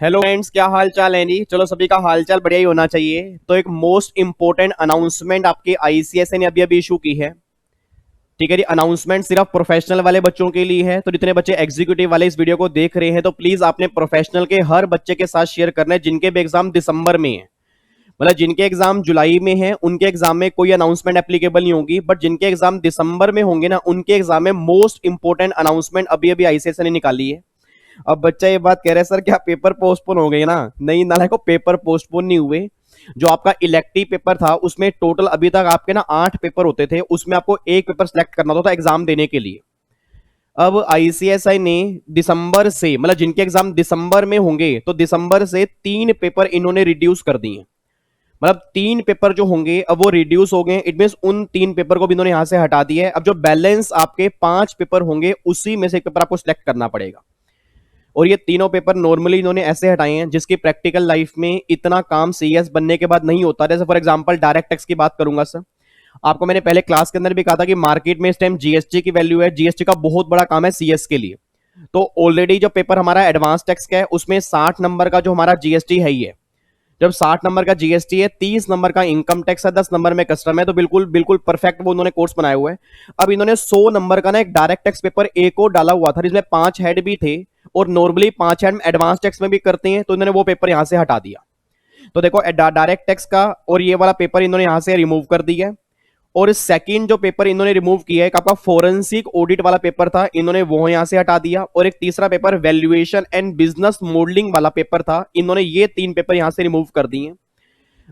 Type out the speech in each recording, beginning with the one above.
Hello friends, क्या हाल चाल है जी। चलो सभी का हाल चाल बढ़िया ही होना चाहिए। तो एक मोस्ट इंपोर्टेंट अनाउंसमेंट आपके आईसीएसए ने अभी अभी इशू की है। ठीक है जी। अनाउंसमेंट सिर्फ प्रोफेशनल वाले बच्चों के लिए है। तो जितने बच्चे एग्जीक्यूटिव वाले इस वीडियो को देख रहे हैं तो प्लीज आपने प्रोफेशनल के हर बच्चे के साथ शेयर करना है जिनके भी एग्जाम दिसंबर में है। मतलब जिनके एग्जाम जुलाई में है उनके एग्जाम में कोई अनाउंसमेंट एप्लीकेबल नहीं होगी, बट जिनके एग्जाम दिसंबर में होंगे ना उनके एग्जाम में मोस्ट इंपोर्टेंट अनाउंसमेंट अभी अभी आईसीएसए ने निकाली है। अब बच्चा ये बात कह रहा है, सर क्या पेपर पोस्टपोन हो गए ना? नहीं नाला को, पेपर पोस्टपोन नहीं हुए। जो आपका इलेक्टिव पेपर था उसमें टोटल अभी तक आपके ना 8 पेपर होते थे, उसमें आपको एक पेपर सिलेक्ट करना होता था एग्जाम देने के लिए। अब आईसीएसआई ने दिसंबर से, मतलब जिनके एग्जाम दिसंबर में होंगे तो दिसंबर से 3 पेपर इन्होंने रिड्यूस कर दिए। मतलब 3 पेपर जो होंगे अब वो रिड्यूस हो गए। इट मीन उन 3 पेपर को भी इन्होंने यहां से हटा दिया है। अब जो बैलेंस आपके 5 पेपर होंगे उसी में से एक पेपर आपको सिलेक्ट करना पड़ेगा। और ये तीनों पेपर नॉर्मली इन्होंने ऐसे हटाए हैं जिसकी प्रैक्टिकल लाइफ में इतना काम सीएस बनने के बाद नहीं होता। जैसे फॉर एग्जांपल डायरेक्ट टैक्स की बात करूंगा सर, आपको मैंने पहले क्लास के अंदर भी कहा था कि मार्केट में इस टाइम जीएसटी की वैल्यू है। जीएसटी का बहुत बड़ा काम है सीएस के लिए। तो ऑलरेडी जो पेपर हमारा एडवांस टैक्स का है उसमें 60 नंबर का जो हमारा जीएसटी है ही है। जब 60 नंबर का जीएसटी है, 30 नंबर का इनकम टैक्स है, 10 नंबर में कस्टम है, तो बिल्कुल बिल्कुल परफेक्ट वो उन्होंने कोर्स बनाए हुए हैं। अब इन्होंने 100 नंबर का ना एक डायरेक्ट टैक्स पेपर एक और डाला हुआ था जिसमें 5 हेड भी थे, और नॉर्मली 5 हेड एडवांस टैक्स में भी करते हैं, तो इन्होंने वो पेपर यहां से हटा दिया। तो देखो डायरेक्ट टैक्स का और ये वाला पेपर इन्होंने यहां से रिमूव कर दिया है। और सेकंड जो पेपर इन्होंने रिमूव किया है आपका फोरेंसिक ऑडिट वाला पेपर था, इन्होंने वो यहां से हटा दिया। और एक तीसरा paper valuation and business modelling वाला पेपर था, इन्होंने ये 3 पेपर यहां से रिमूव कर दिए।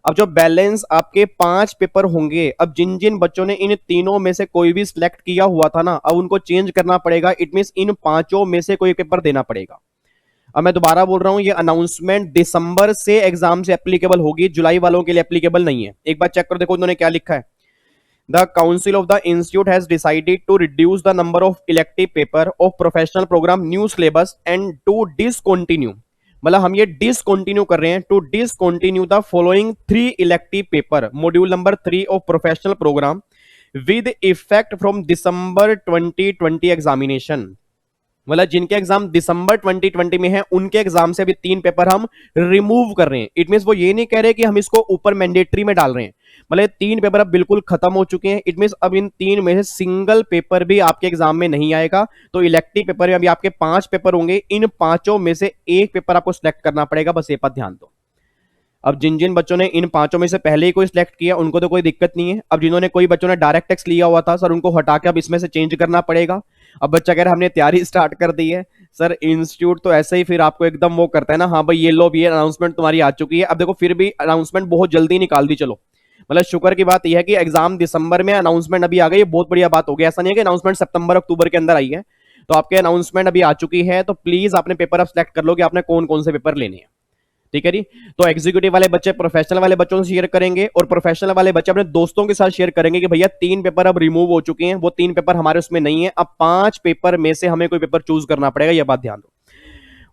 अब जो बैलेंस आपके 5 पेपर होंगे, अब जिन जिन बच्चों ने इन तीनों में से कोई भी सिलेक्ट किया हुआ था ना, अब उनको चेंज करना पड़ेगा। इट मींस इन पांचों में से कोई पेपर देना पड़ेगा। अब मैं दोबारा बोल रहा हूं, ये अनाउंसमेंट दिसंबर से एग्जाम से एप्लीकेबल होगी, जुलाई वालों के लिए एप्लीकेबल नहीं है। एक बार चेक कर देखो उन्होंने क्या लिखा है। The council of the institute has decided to reduce the number of elective paper of professional program new syllabus and to discontinue, मतलब हम ये डिसकंटिन्यू कर रहे हैं, to discontinue the following 3 elective paper module number 3 of professional program with effect from December 2020 examination. मतलब जिनके exam दिसंबर 2020 में है उनके एग्जाम से अभी 3 पेपर हम रिमूव कर रहे हैं। इट मींस वो ये नहीं कह रहे कि हम इसको ऊपर मैंडेटरी में डाल रहे हैं। मतलब 3 पेपर अब बिल्कुल खत्म हो चुके हैं। इट मींस अब इन 3 में से सिंगल पेपर भी आपके एग्जाम में नहीं आएगा। तो इलेक्टिव पेपर में अभी आपके 5 पेपर होंगे, इन पांचों में से एक पेपर आपको सिलेक्ट करना पड़ेगा। बस ये पर ध्यान दो। अब जिन जिन बच्चों ने इन पांचों में से पहले ही कोई सिलेक्ट किया उनको तो कोई दिक्कत नहीं है। अब जिन्होंने कोई बच्चों ने डायरेक्ट टैक्स लिया हुआ था सर, उनको हटा के अब इसमें से चेंज करना पड़ेगा। अब बच्चा कह रहा है हमने तैयारी स्टार्ट कर दी है। सर इंस्टीट्यूट तो ऐसे ही फिर आपको एकदम वो करता है ना, हाँ भाई ये लो, ये अनाउंसमेंट तुम्हारी आ चुकी है। अब देखो फिर भी अनाउंसमेंट बहुत जल्दी निकाल दी। चलो मतलब शुक्र की बात यह है कि एग्जाम दिसंबर में, अनाउंसमेंट अभी आ गई, बहुत बढ़िया बात हो गई। ऐसा नहीं है कि अनाउंसमेंट सितंबर अक्टूबर के अंदर आई है। तो आपके अनाउंसमेंट अभी आ चुकी है, तो प्लीज आपने पेपर अब सिलेक्ट कर लो कि आपने कौन कौन से पेपर लेने हैं। ठीक है जी। तो एग्जीक्यूटिव वाले बच्चे प्रोफेशनल वाले बच्चों से शेयर करेंगे, और प्रोफेशनल वाले बच्चे अपने दोस्तों के साथ शेयर करेंगे कि भैया 3 पेपर अब रिमूव हो चुके हैं, वो 3 पेपर हमारे उसमें नहीं है। अब 5 पेपर में से हमें कोई पेपर चूज करना पड़ेगा, यह बात ध्यान दो।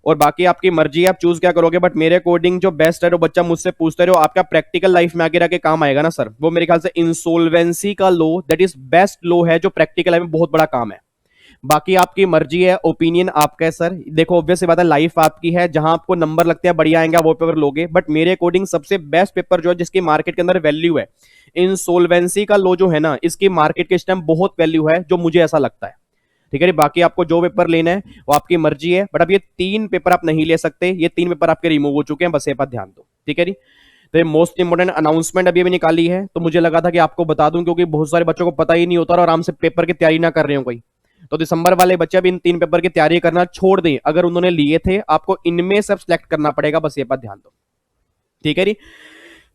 और बाकी आपकी मर्जी है आप चूज क्या करोगे, बट मेरे अकॉर्डिंग जो बेस्ट है, वो बच्चा मुझसे पूछते रहो, आपका प्रैक्टिकल लाइफ में आगे रह के काम आएगा ना सर, वो मेरे ख्याल से इंसॉल्वेंसी का law that is best law है जो प्रैक्टिकल लाइफ में बहुत बड़ा काम है। बाकी आपकी मर्जी है, ओपिनियन आपका है सर। देखो ऑब्वियस बात है, लाइफ आपकी है, जहां आपको नंबर लगते हैं बढ़िया आएंगे वो पेपर लोगे। बट मेरे अकॉर्डिंग सबसे बेस्ट पेपर जो है जिसकी मार्केट के अंदर वैल्यू है, इंसॉल्वेंसी का लॉ जो है ना, इसकी मार्केट के इस टाइम बहुत वैल्यू है, जो मुझे ऐसा लगता है। ठीक है, बाकी आपको जो पेपर लेना है वो आपकी मर्जी है, बट अब ये 3 पेपर आप नहीं ले सकते। ये 3 पेपर आपके रिमूव हो चुके हैं, बस ये पर ध्यान दो। ठीक है जी। तो ये मोस्ट इंपोर्टेंट अनाउंसमेंट अभी अभी निकाली है, तो मुझे लगा था कि आपको बता दूं, क्योंकि बहुत सारे बच्चों को पता ही नहीं होता और आराम से पेपर की तैयारी ना कर रहे हो कोई। तो दिसंबर वाले बच्चे अब इन 3 पेपर की तैयारी करना छोड़ दें। अगर उन्होंने लिए थे, आपको इनमें सब सिलेक्ट करना पड़ेगा, बस ये पर ध्यान दो। ठीक है जी।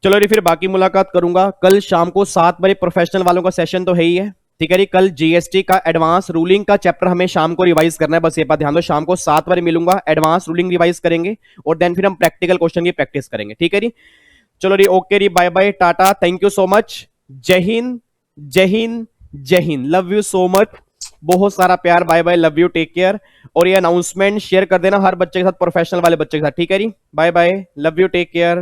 चलो जी, फिर बाकी मुलाकात करूंगा कल शाम को 7 बजे। प्रोफेशनल वालों का सेशन तो है ही है। ठीक है जी। कल जीएसटी का एडवांस रूलिंग का चैप्टर हमें शाम को रिवाइज करना है, बस ये बात ध्यान दो। शाम को 7 बजे मिलूंगा, एडवांस रूलिंग रिवाइज करेंगे और देन फिर हम प्रैक्टिकल क्वेश्चन की प्रैक्टिस करेंगे। ठीक है जी। चलो जी, ओके जी, bye bye, tata, thank you so much. जय हिंद, जय हिंद, जय Hind. Love you so much, बहुत सारा प्यार, bye bye, love you, take care. और ये अनाउंसमेंट शेयर कर देना हर बच्चे के साथ, प्रोफेशनल वाले बच्चे के साथ। ठीक है जी, bye bye, love you, take care.